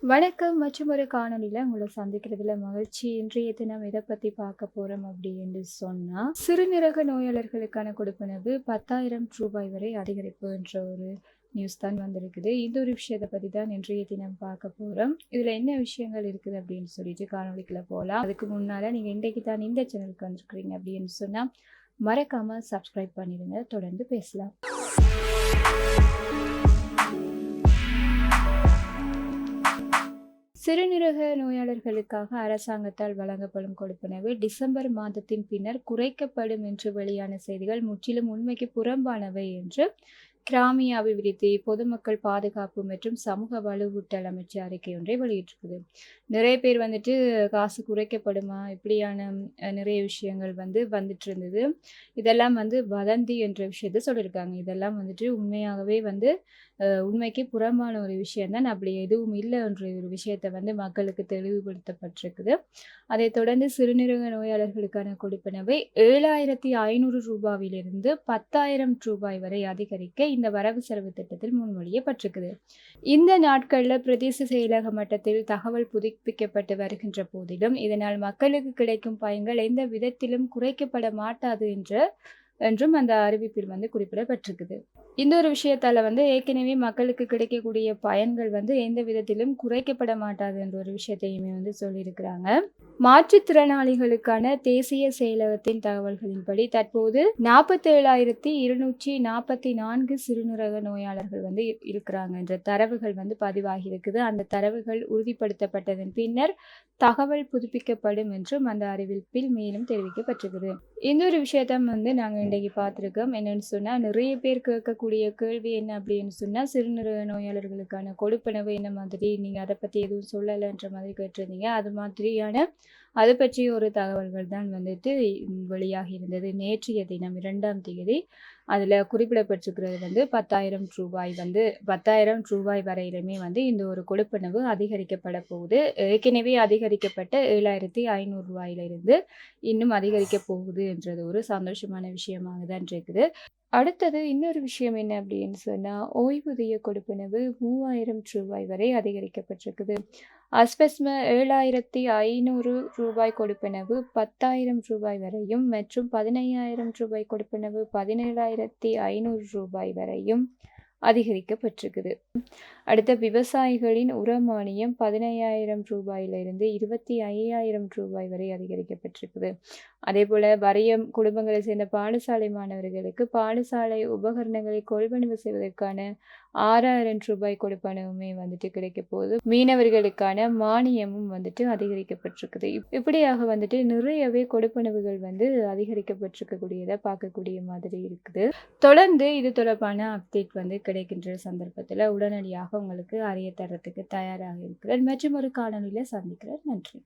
வணக்கம் மற்றும் ஒரு காணொலியில உங்களை சந்திக்கிறதுல மகிழ்ச்சி. இன்றைய தினம் எதை பத்தி பார்க்க போறோம் அப்படின்னு சொன்னா, சிறுநீரக நோயாளர்களுக்கான கொடுப்பனவு 10,000 ரூபாய் வரை அதிகரிப்பு என்ற ஒரு நியூஸ் தான் வந்திருக்குது. இந்த ஒரு விஷயத்தை பத்தி தான் இன்றைய தினம் பார்க்க போறோம். இதுல என்ன விஷயங்கள் இருக்குது அப்படின்னு சொல்லிட்டு காணொலிக்குள்ள போகலாம். அதுக்கு முன்னால நீங்க இன்றைக்கு தான் இந்த சேனலுக்கு வந்திருக்கிறீங்க அப்படின்னு சொன்னா மறக்காம சப்ஸ்கிரைப் பண்ணிடுங்க. தொடர்ந்து பேசலாம். சிறுநீரக நோயாளர்களுக்காக அரசாங்கத்தால் வழங்கப்படும் கொடுப்பனவு டிசம்பர் மாதத்தின் பின்னர் குறைக்கப்படும் என்று வெளியான செய்திகள் முற்றிலும் உண்மைக்கு புறம்பானவை என்று கிராமிய அபிவிருத்தி, பொதுமக்கள் பாதுகாப்பு மற்றும் சமூக வலுவூட்டல் அமைச்சு அறிக்கை ஒன்றை வெளியிட்டிருக்குது. நிறைய பேர் வந்துட்டு காசு குறைக்கப்படுமா இப்படியான நிறைய விஷயங்கள் வந்துட்டு இருந்தது. இதெல்லாம் வதந்தி என்ற விஷயத்த சொல்லியிருக்காங்க. இதெல்லாம் வந்துட்டு உண்மையாகவே உண்மைக்கு புறம்பான ஒரு விஷயம் தான். அப்படி எதுவும் இல்லை என்ற ஒரு விஷயத்த மக்களுக்கு தெளிவுபடுத்தப்பட்டிருக்குது. அதைத் தொடர்ந்து சிறுநீரக நோயாளர்களுக்கான கொடுப்பனவை 7,500 ரூபாயிலிருந்து 10,000 ரூபாய் வரை அதிகரிக்க இந்த வரவு செலவு திட்டத்தில் முன்மொழியப்பட்டிருக்குது. இந்த நாட்களில் பிரதேச செயலக மட்டத்தில் தகவல் புதுப்பிக்கப்பட்டு வருகின்ற போதிலும் இதனால் மக்களுக்கு கிடைக்கும் பயன்கள் எந்த விதத்திலும் குறைக்கப்பட மாட்டாது என்றும் அந்த அறிவிப்பில் குறிப்பிடப்பட்டிருக்குது. இந்த ஒரு விஷயத்தால ஏற்கனவே மக்களுக்கு கிடைக்கக்கூடிய பயன்கள் எந்த விதத்திலும் குறைக்கப்பட மாட்டாது என்ற ஒரு விஷயத்தையுமே சொல்லியிருக்கிறாங்க. மாற்றுத்திறனாளிகளுக்கான தேசிய செயலகத்தின் தகவல்களின்படி தற்போது 47,244 சிறுநீரக நோயாளர்கள் இருக்கிறாங்க என்ற தரவுகள் பதிவாகி இருக்குது. அந்த தரவுகள் உறுதிப்படுத்தப்பட்டதன் பின்னர் தகவல் புதுப்பிக்கப்படும் என்றும் அந்த அறிவிப்பில் மேலும் தெரிவிக்கப்பட்டிருக்குது. இந்த ஒரு விஷயத்த நாங்கள் இன்றைக்கு பார்த்துருக்கோம். என்னன்னு சொன்னால், நிறைய பேர் கேட்கக்கூடிய கேள்வி என்ன அப்படின்னு சொன்னால், சிறுநீரக நோயாளர்களுக்கான கொடுப்பனவு என்ன மாதிரி, நீங்கள் அதை பற்றி எதுவும் சொல்லலைன்ற மாதிரி கேட்டிருந்தீங்க. அது பற்றிய ஒரு தகவல்கள் தான் வெளியாகி இருந்தது. நேற்றைய தினம் 2ஆம் தேதி அதில் குறிப்பிடப்பட்டிருக்கிறது 10,000 ரூபாய் 10,000 ரூபாய் வரையிலுமே இந்த ஒரு கொடுப்பனவு அதிகரிக்கப்பட போகுது. ஏற்கனவே அதிகரிக்கப்பட்ட 7,500 ரூபாயிலிருந்து இன்னும் அதிகரிக்க போகுது என்றது ஒரு சந்தோஷமான விஷயமாக தான் இருக்குது. அடுத்தது இன்னொரு விஷயம் என்ன அப்படின்னு சொன்னால், ஓய்வூதிய கொடுப்பனவு 3,000 ரூபாய் வரை அதிகரிக்கப்பட்டிருக்குது. அஸ்பெஸ்ம 7,500 ரூபாய் கொடுப்பனவு 10,000 ரூபாய் வரையும் மற்றும் 15,000 ரூபாய் கொடுப்பனவு 17,500 ரூபாய் வரையும் அதிகரிக்கப்பட்டிருக்குது. அடுத்த விவசாயிகளின் உர மானியம் 15,000 ரூபாயிலிருந்து 25,000 ரூபாய் வரை அதிகரிக்கப்பட்டிருக்குது. அதே போல வறிய குடும்பங்களை சேர்ந்த பாடசாலை மாணவர்களுக்கு பாடசாலை உபகரணங்களை கொள்வனவு செய்வதற்கான 6,000 ரூபாய் கொடுப்பனவுமே கிடைக்க போகுது. மீனவர்களுக்கான மானியமும் அதிகரிக்கப்பட்டிருக்குது. இப்படியாக நிறையவே கொடுப்பனவுகள் அதிகரிக்கப்பட்டிருக்கக்கூடியதை பார்க்கக்கூடிய மாதிரி இருக்குது. தொடர்ந்து இது தொடர்பான அப்டேட் கிடைக்கின்ற சந்தர்ப்பத்தில் உடனடியாக உங்களுக்கு அறிய தரத்துக்கு தயாராக இருக்கிறேன். மற்றும் ஒரு காணொலியில் சந்திக்கிறேன். நன்றி.